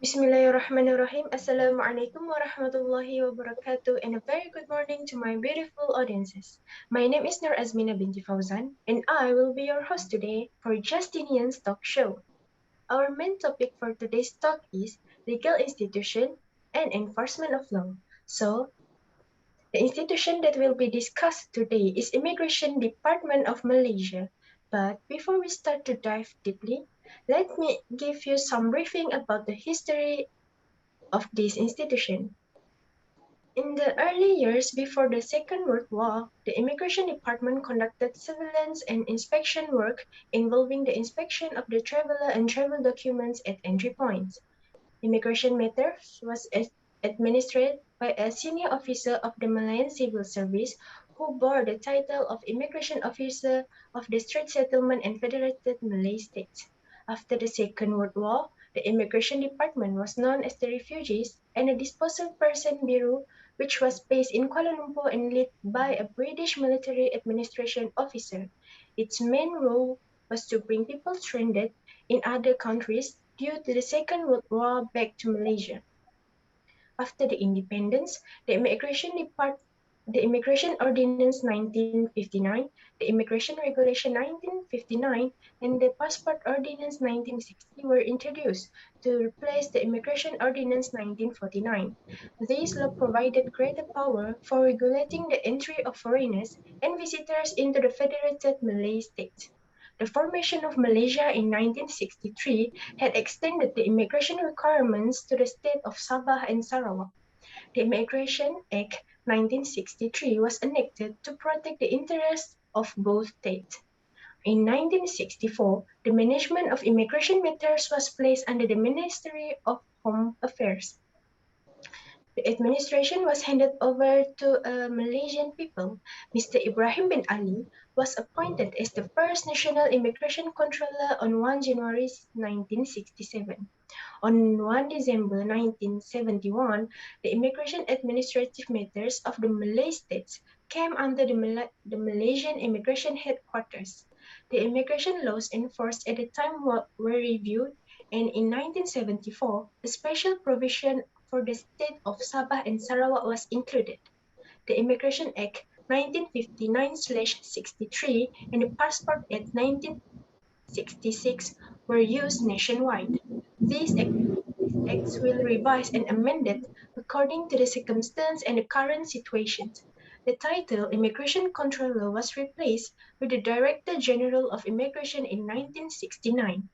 Bismillahirrahmanirrahim. Assalamualaikum warahmatullahi wabarakatuh and a very good morning to my beautiful audiences. My name is Nur Azmina binti Fauzan and I will be your host today for Justinian's Talk Show. Our main topic for today's talk is legal institution and enforcement of law. So, the institution that will be discussed today is Immigration Department of Malaysia. But before we start to dive deeply, let me give you some briefing about the history of this institution. In the early years before the Second World War, the Immigration Department conducted surveillance and inspection work involving the inspection of the traveler and travel documents at entry points. Immigration matters was administered by a senior officer of the Malayan Civil Service who bore the title of Immigration Officer of the Strait Settlement and Federated Malay States. After the Second World War, the Immigration Department was known as the Refugees and a Disposal Person Bureau, which was based in Kuala Lumpur and led by a British military administration officer. Its main role was to bring people stranded in other countries due to the Second World War back to Malaysia. After the independence, the Immigration Ordinance 1959, the Immigration Regulation 1959, and the Passport Ordinance 1960 were introduced to replace the Immigration Ordinance 1949. These laws provided greater power for regulating the entry of foreigners and visitors into the Federated Malay States. The formation of Malaysia in 1963 had extended the immigration requirements to the state of Sabah and Sarawak. The Immigration Act 1963 was enacted to protect the interests of both states. In 1964, the management of immigration matters was placed under the Ministry of Home Affairs. The administration was handed over to a Malaysian people. Mr. Ibrahim bin Ali was appointed as the first National Immigration Controller on 1 January 1967. On 1 December 1971, the immigration administrative matters of the Malay states came under the Malaysian Immigration Headquarters. The immigration laws enforced at the time were reviewed, and in 1974, a special provision for the state of Sabah and Sarawak was included. The Immigration Act 1959/63 and the Passport Act 1966 were used nationwide. These acts will revised and amended according to the circumstance and the current situations. The title Immigration Controller was replaced with the Director General of Immigration in 1969.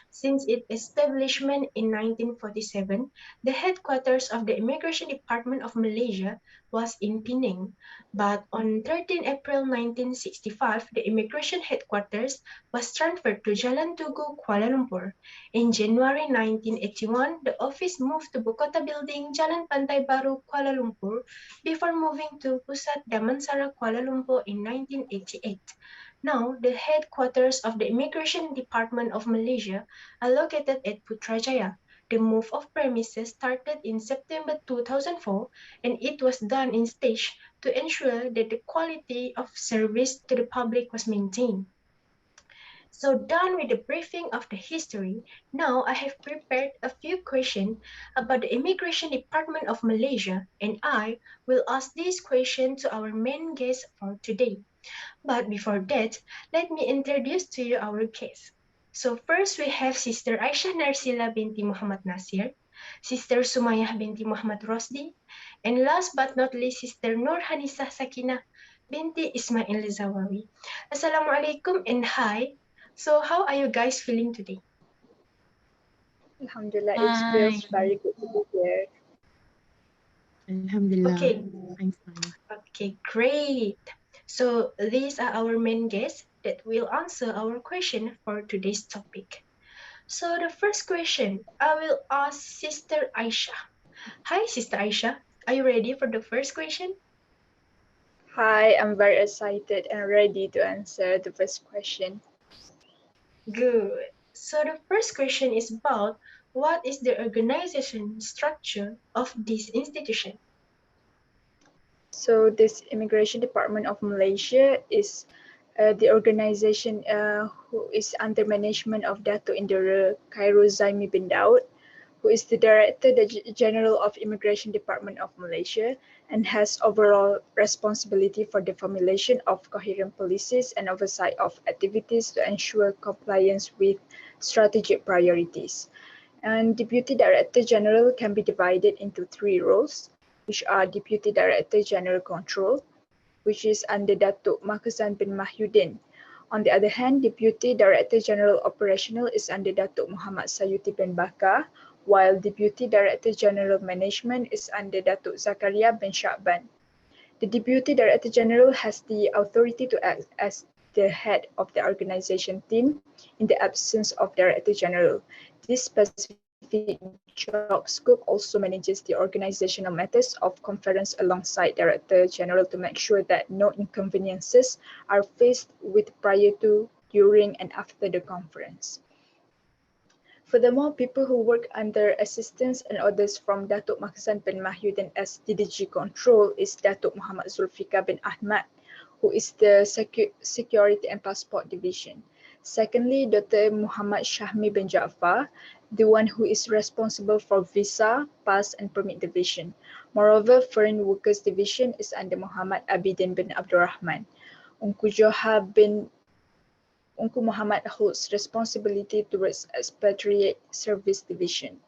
Since its establishment in 1947, the headquarters of the Immigration Department of Malaysia was in Penang, but on 13 April 1965, the immigration headquarters was transferred to Jalan Tugu, Kuala Lumpur. In January 1981, the office moved to Bukota Building, Jalan Pantai Baru, Kuala Lumpur, before moving to Pusat Damansara, Kuala Lumpur in 1988. Now, the headquarters of the Immigration Department of Malaysia are located at Putrajaya. The move of premises started in September 2004 and it was done in stages to ensure that the quality of service to the public was maintained. So done with the briefing of the history, now I have prepared a few questions about the Immigration Department of Malaysia and I will ask these questions to our main guest for today. But before that, let me introduce to you our guests. So first we have Sister Aisyah Narsila binti Muhammad Nasir, Sister Sumayah binti Muhammad Rosdi, and last but not least, Sister Nur Hanisah Sakinah binti Ismail Zawawi. Assalamualaikum and hi. So how are you guys feeling today? Alhamdulillah, it feels very good to be here. Alhamdulillah, Okay. I'm fine. Okay, great. So these are our main guests that will answer our question for today's topic. So the first question, I will ask Sister Aisha. Hi, Sister Aisha. Are you ready for the first question? Hi, I'm very excited and ready to answer the first question. Good. So the first question is about what is the organization structure of this institution? So this Immigration Department of Malaysia is the organization who is under management of Dato' Indira Khairul Zaimi bin Daud, who is the Director General of Immigration Department of Malaysia and has overall responsibility for the formulation of coherent policies and oversight of activities to ensure compliance with strategic priorities. And Deputy Director General can be divided into three roles, which are Deputy Director General Control, which is under Datuk Markezan bin Mahyudin. On the other hand, Deputy Director General Operational is under Datuk Muhammad Sayuti bin Bakar, while Deputy Director General Management is under Datuk Zakaria bin Sha'ban. The Deputy Director General has the authority to act as the head of the organisation team in the absence of Director General. This specific job scope also manages the organisational matters of conference alongside Director General to make sure that no inconveniences are faced with prior to, during and after the conference. Furthermore, people who work under assistance and orders from Datuk Markezan bin Mahyudin as DDG Control is Datuk Muhammad Zulfikar bin Ahmad, who is the Security and Passport Division. Secondly, Dr. Muhammad Shahmi bin Jaafar, the one who is responsible for Visa, Pass and Permit Division. Moreover, Foreign Workers Division is under Muhammad Abidin bin Abdul Rahman. Unku Muhammad holds responsibility towards Expatriate Service Division.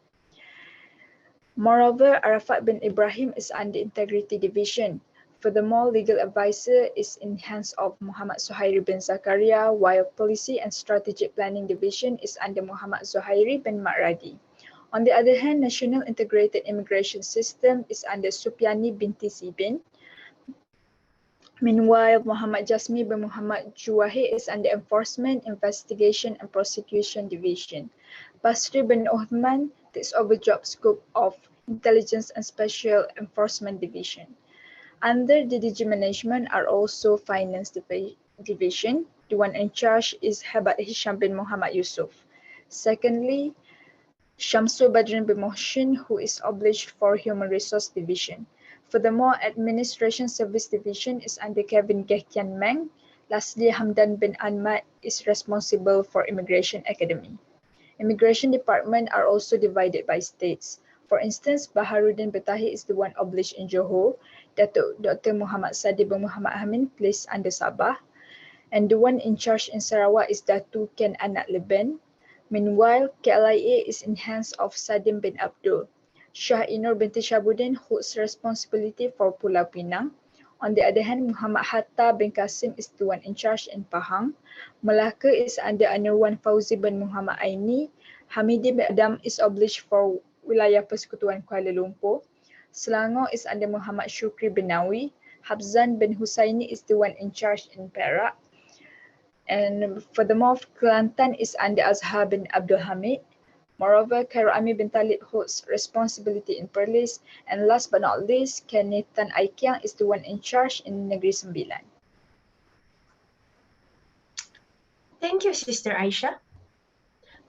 Moreover, Arafat bin Ibrahim is under Integrity Division. Furthermore, legal advisor is in hands of Muhammad Suhairi bin Zakaria, while Policy and Strategic Planning Division is under Muhammad Zuhairi bin Makradi. On the other hand, National Integrated Immigration System is under Supiani binti Sibin. Meanwhile, Muhammad Jasmi bin Muhammad Juwahir is under Enforcement, Investigation and Prosecution Division. Basri bin Uthman takes over job scope of Intelligence and Special Enforcement Division. Under DDG Management are also Finance Division. The one in charge is Hebat Hisham bin Muhammad Yusuf. Secondly, Shamsul Badrin bin Mohsin, who is obliged for Human Resource Division. Furthermore, Administration Service Division is under Kevin Gehkian Meng. Lastly, Hamdan bin Ahmad is responsible for Immigration Academy. Immigration Department are also divided by states. For instance, Baharuddin Betahi is the one obliged in Johor, Dr. Muhammad Sadi bin Muhammad Amin placed under Sabah, and the one in charge in Sarawak is Datu Ken Anak Leben. Meanwhile, KLIA is in hands of Sadim bin Abdul. Shah Inur binti Shabuddin holds responsibility for Pulau Pinang. On the other hand, Muhammad Hatta bin Qasim is the one in charge in Pahang. Melaka is under Anurwan Fauzi bin Muhammad Aini. Hamidi bin Adam is obliged for Wilayah Persekutuan Kuala Lumpur. Selangor is under Muhammad Shukri bin Nawi. Habzan bin Husaini is the one in charge in Perak. And furthermore, Kelantan is under Azhar bin Abdul Hamid. Moreover, Khairul Ami bin Talib holds responsibility in Perlis. And last but not least, Kenethan Aikiang is the one in charge in Negeri Sembilan. Thank you, Sister Aisha,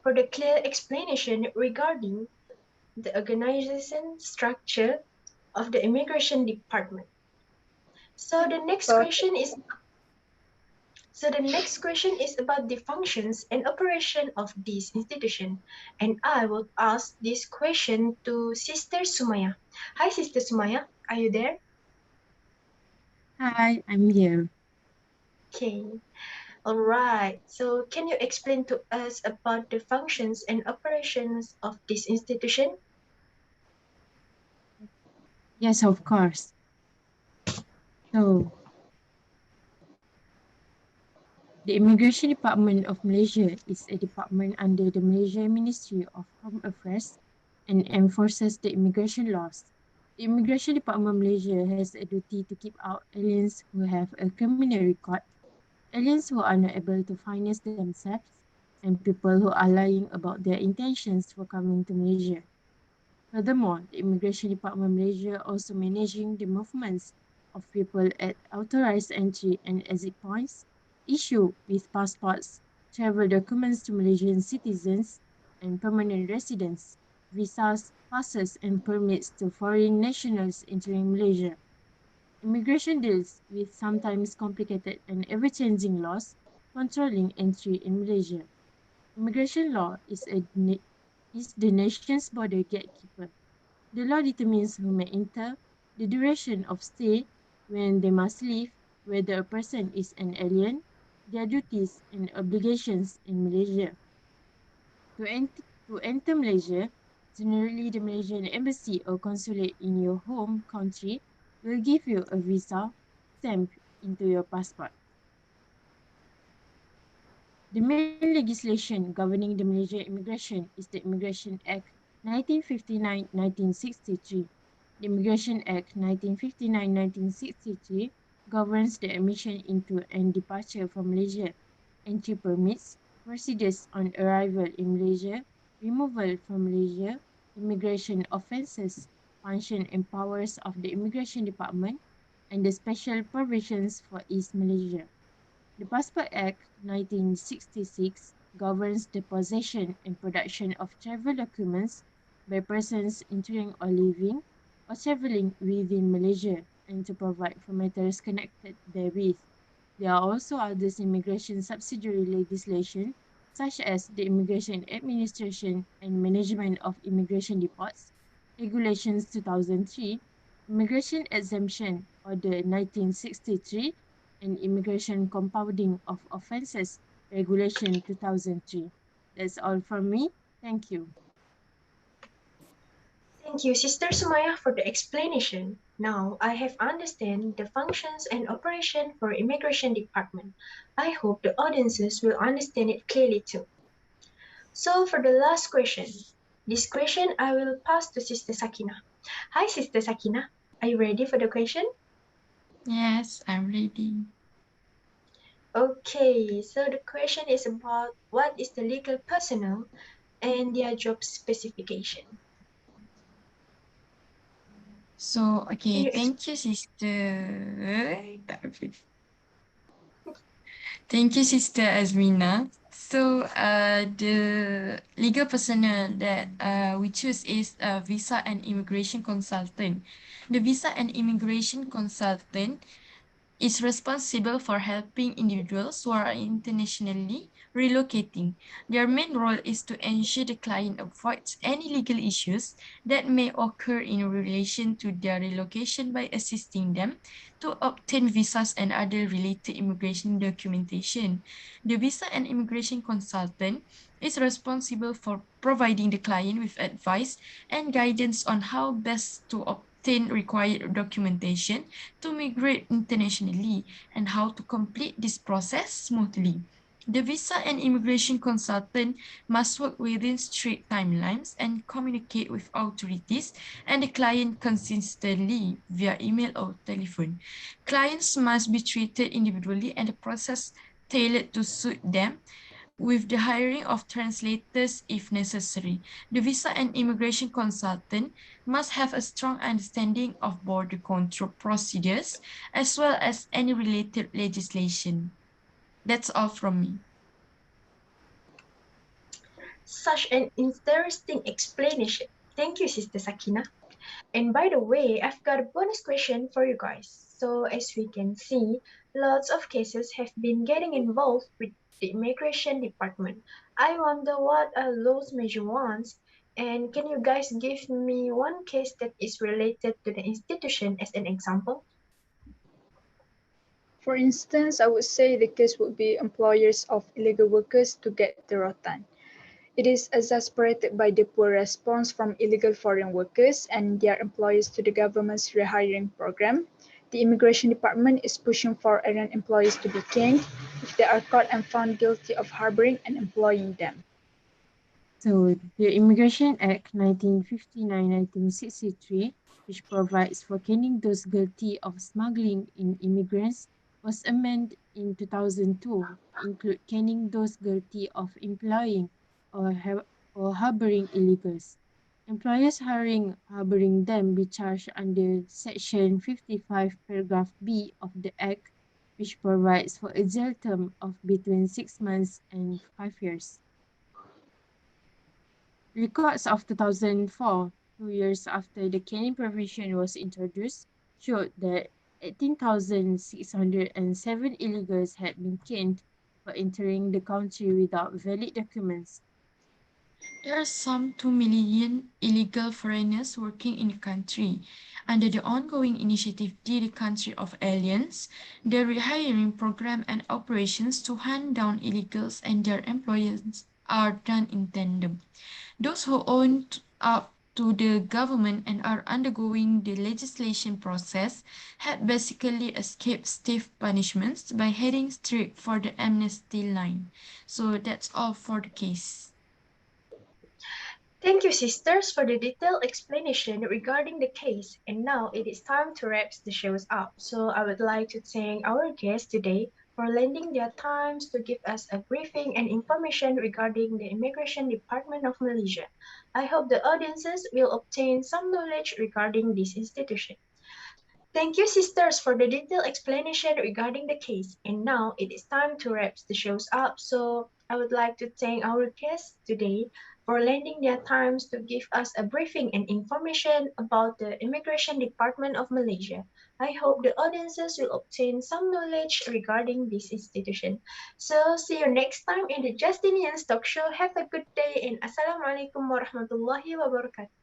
for the clear explanation regarding the organization structure of the Immigration Department. So the next question is about the functions and operation of this institution, and I will ask this question to Sister Sumaya. Hi, Sister Sumaya, are you there? Hi, I'm here. Okay. All right. So can you explain to us about the functions and operations of this institution? Yes, of course. So, the Immigration Department of Malaysia is a department under the Malaysian Ministry of Home Affairs and enforces the immigration laws. The Immigration Department of Malaysia has a duty to keep out aliens who have a criminal record, aliens who are not able to finance themselves, and people who are lying about their intentions for coming to Malaysia. Furthermore, the Immigration Department of Malaysia also managing the movements of people at authorized entry and exit points, issue with passports, travel documents to Malaysian citizens and permanent residents, visas, passes and permits to foreign nationals entering Malaysia. Immigration deals with sometimes complicated and ever-changing laws controlling entry in Malaysia. Immigration law is a is the nation's border gatekeeper. The law determines who may enter, the duration of stay, when they must leave, whether a person is an alien, their duties and obligations in Malaysia. To enter Malaysia, generally the Malaysian embassy or consulate in your home country will give you a visa stamp into your passport. The main legislation governing the Malaysian immigration is the Immigration Act 1959-1963. The Immigration Act 1959-1963 governs the admission into and departure from Malaysia, entry permits, procedures on arrival in Malaysia, removal from Malaysia, immigration offences, function and powers of the Immigration Department, and the special provisions for East Malaysia. The Passport Act 1966 governs the possession and production of travel documents by persons entering or leaving or travelling within Malaysia and to provide for matters connected therewith. There are also other immigration subsidiary legislation such as the Immigration Administration and Management of Immigration Deports, Regulations 2003, Immigration Exemption Order 1963, and Immigration Compounding of Offences Regulation 2003. That's all from me. Thank you. Thank you, Sister Sumaya, for the explanation. Now I have understand the functions and operation for Immigration Department. I hope the audiences will understand it clearly too. So for the last question, this question I will pass to Sister Sakina. Hi, Sister Sakina. Are you ready for the question? Yes, I'm ready. Okay, so the question is about what is the legal personnel and their job specification. So, Can okay, you thank you, Sister. Thank you, Sister Azmina. So, the legal personnel that we choose is a visa and immigration consultant. The visa and immigration consultant is responsible for helping individuals who are internationally relocating. Their main role is to ensure the client avoids any legal issues that may occur in relation to their relocation by assisting them to obtain visas and other related immigration documentation. The visa and immigration consultant is responsible for providing the client with advice and guidance on how best to obtain required documentation to migrate internationally and how to complete this process smoothly. The visa and immigration consultant must work within strict timelines and communicate with authorities and the client consistently via email or telephone. Clients must be treated individually and the process tailored to suit them with the hiring of translators if necessary. The visa and immigration consultant must have a strong understanding of border control procedures as well as any related legislation. That's all from me. such an interesting explanation? Thank you, Sister Sakina. And by the way, I've got a bonus question for you guys. So, as we can see, lots of cases have been getting involved with the immigration department. I wonder what are those major ones? And can you guys give me one case that is related to the institution as an example? For instance, I would say the case would be employers of illegal workers to get the rotan. It is exasperated by the poor response from illegal foreign workers and their employers to the government's rehiring program. The Immigration Department is pushing for errant employees to be caned if they are caught and found guilty of harboring and employing them. So, the Immigration Act 1959-1963, which provides for caning those guilty of smuggling in immigrants, was amended in 2002 to include caning those guilty of employing or harboring illegals. Employers harboring them be charged under Section 55, Paragraph B of the Act, which provides for a jail term of between 6 months and 5 years. Records of 2004, 2 years after the caning provision was introduced, showed that 18,607 illegals had been caned for entering the country without valid documents. There are some 2 million illegal foreigners working in the country. Under the ongoing initiative The Country of Aliens, the rehiring program and operations to hunt down illegals and their employers are done in tandem. Those who own up to the government and are undergoing the legislation process had basically escaped stiff punishments by heading straight for the amnesty line. So that's all for the case. Thank you, sisters, for the detailed explanation regarding the case. And now it is time to wrap the shows up. So I would like to thank our guests today for lending their times to give us a briefing and information regarding the Immigration Department of Malaysia. I hope the audiences will obtain some knowledge regarding this institution. Thank you, sisters, for the detailed explanation regarding the case. And now it is time to wrap the shows up. So I would like to thank our guests today for lending their times to give us a briefing and information about the Immigration Department of Malaysia. I hope the audiences will obtain some knowledge regarding this institution. So see you next time in the Justinian's Talk Show. Have a good day and Assalamualaikum warahmatullahi wabarakatuh.